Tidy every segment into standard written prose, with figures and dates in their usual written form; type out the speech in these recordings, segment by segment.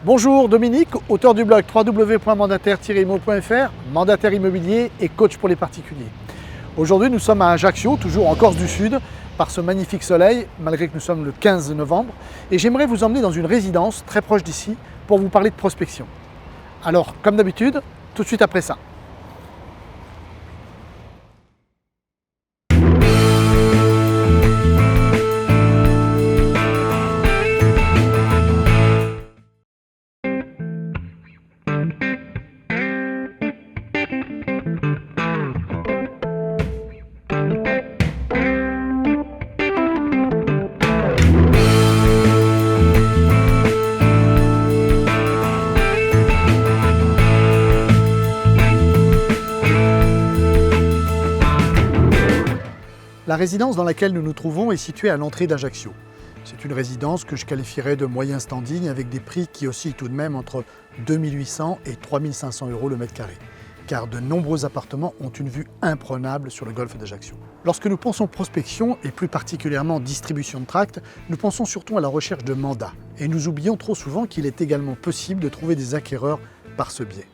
Bonjour, Dominique, auteur du blog www.mandataire-immo.fr, mandataire immobilier et coach pour les particuliers. Aujourd'hui, nous sommes à Ajaccio, toujours en Corse du Sud, par ce magnifique soleil, malgré que nous sommes le 15 novembre. Et j'aimerais vous emmener dans une résidence très proche d'ici pour vous parler de prospection. Alors, comme d'habitude, tout de suite après ça. La résidence dans laquelle nous nous trouvons est située à l'entrée d'Ajaccio. C'est une résidence que je qualifierais de moyen standing avec des prix qui oscillent tout de même entre 2800 et 3500 € le mètre carré, car de nombreux appartements ont une vue imprenable sur le golfe d'Ajaccio. Lorsque nous pensons prospection et plus particulièrement distribution de tracts, nous pensons surtout à la recherche de mandats et nous oublions trop souvent qu'il est également possible de trouver des acquéreurs par ce biais.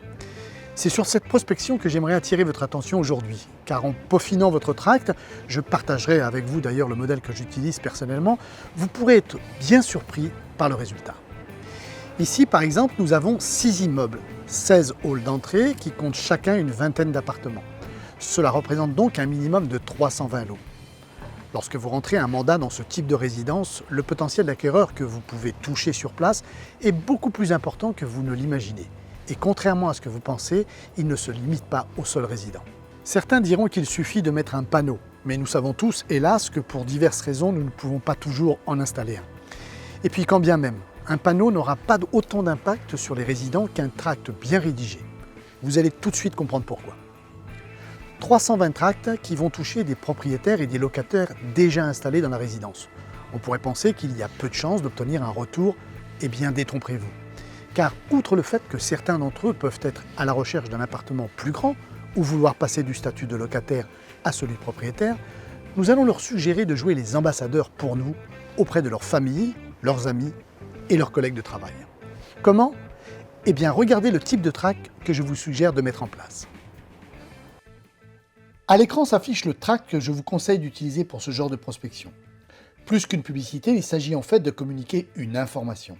C'est sur cette prospection que j'aimerais attirer votre attention aujourd'hui, car en peaufinant votre tract, je partagerai avec vous d'ailleurs le modèle que j'utilise personnellement, vous pourrez être bien surpris par le résultat. Ici par exemple, nous avons 6 immeubles, 16 halls d'entrée qui comptent chacun une vingtaine d'appartements. Cela représente donc un minimum de 320 lots. Lorsque vous rentrez un mandat dans ce type de résidence, le potentiel d'acquéreur que vous pouvez toucher sur place est beaucoup plus important que vous ne l'imaginez. Et contrairement à ce que vous pensez, il ne se limite pas aux seuls résidents. Certains diront qu'il suffit de mettre un panneau, mais nous savons tous, hélas, que pour diverses raisons, nous ne pouvons pas toujours en installer un. Et puis quand bien même, un panneau n'aura pas autant d'impact sur les résidents qu'un tract bien rédigé. Vous allez tout de suite comprendre pourquoi. 320 tracts qui vont toucher des propriétaires et des locataires déjà installés dans la résidence. On pourrait penser qu'il y a peu de chances d'obtenir un retour, eh bien détrompez-vous. Car outre le fait que certains d'entre eux peuvent être à la recherche d'un appartement plus grand ou vouloir passer du statut de locataire à celui de propriétaire, nous allons leur suggérer de jouer les ambassadeurs pour nous auprès de leur famille, leurs amis et leurs collègues de travail. Comment ? Eh bien, regardez le type de tract que je vous suggère de mettre en place. À l'écran s'affiche le tract que je vous conseille d'utiliser pour ce genre de prospection. Plus qu'une publicité, il s'agit en fait de communiquer une information.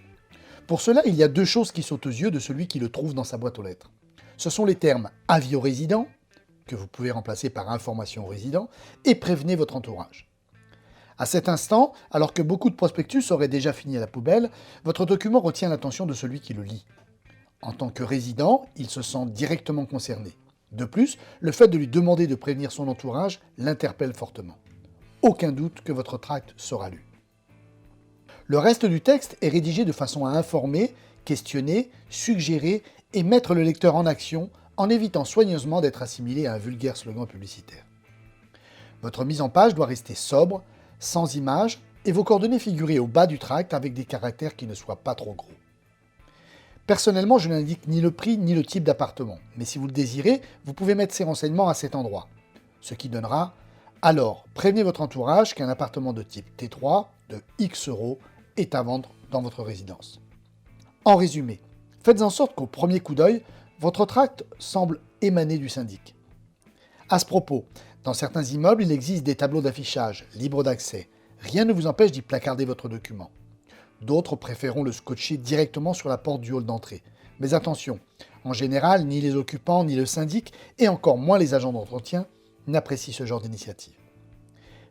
Pour cela, il y a deux choses qui sautent aux yeux de celui qui le trouve dans sa boîte aux lettres. Ce sont les termes « avis aux résidents », que vous pouvez remplacer par « information aux résidents », et « prévenez votre entourage ». À cet instant, alors que beaucoup de prospectus auraient déjà fini à la poubelle, votre document retient l'attention de celui qui le lit. En tant que résident, il se sent directement concerné. De plus, le fait de lui demander de prévenir son entourage l'interpelle fortement. Aucun doute que votre tract sera lu. Le reste du texte est rédigé de façon à informer, questionner, suggérer et mettre le lecteur en action en évitant soigneusement d'être assimilé à un vulgaire slogan publicitaire. Votre mise en page doit rester sobre, sans images et vos coordonnées figurer au bas du tract avec des caractères qui ne soient pas trop gros. Personnellement, je n'indique ni le prix ni le type d'appartement, mais si vous le désirez, vous pouvez mettre ces renseignements à cet endroit. Ce qui donnera « Alors, prévenez votre entourage qu'un appartement de type T3 de X € est à vendre dans votre résidence. » En résumé, faites en sorte qu'au premier coup d'œil, votre tract semble émaner du syndic. À ce propos, dans certains immeubles, il existe des tableaux d'affichage libres d'accès. Rien ne vous empêche d'y placarder votre document. D'autres préféreront le scotcher directement sur la porte du hall d'entrée. Mais attention, en général, ni les occupants, ni le syndic, et encore moins les agents d'entretien, n'apprécient ce genre d'initiative.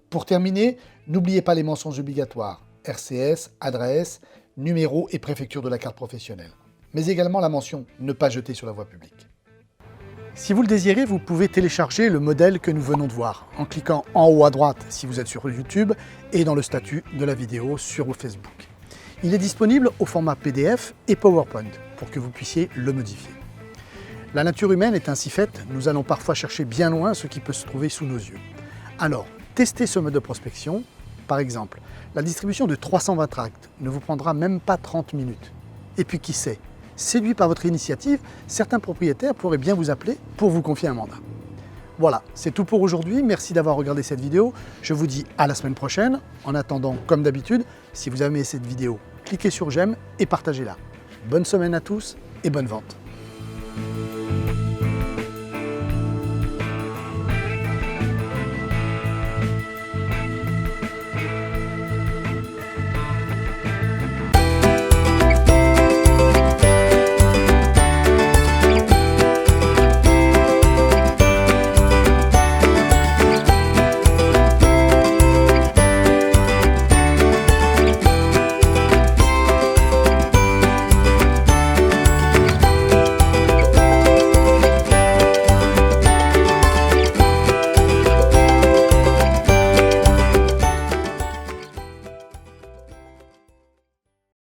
Pour terminer, n'oubliez pas les mentions obligatoires, RCS, adresse, numéro et préfecture de la carte professionnelle, mais également la mention « Ne pas jeter sur la voie publique ». Si vous le désirez, vous pouvez télécharger le modèle que nous venons de voir en cliquant en haut à droite si vous êtes sur YouTube et dans le statut de la vidéo sur Facebook. Il est disponible au format PDF et PowerPoint pour que vous puissiez le modifier. La nature humaine est ainsi faite, nous allons parfois chercher bien loin ce qui peut se trouver sous nos yeux. Alors, testez ce mode de prospection. Par exemple, la distribution de 320 tracts ne vous prendra même pas 30 minutes. Et puis qui sait, séduit par votre initiative, certains propriétaires pourraient bien vous appeler pour vous confier un mandat. Voilà, c'est tout pour aujourd'hui. Merci d'avoir regardé cette vidéo. Je vous dis à la semaine prochaine. En attendant, comme d'habitude, si vous avez aimé cette vidéo, cliquez sur j'aime et partagez-la. Bonne semaine à tous et bonne vente.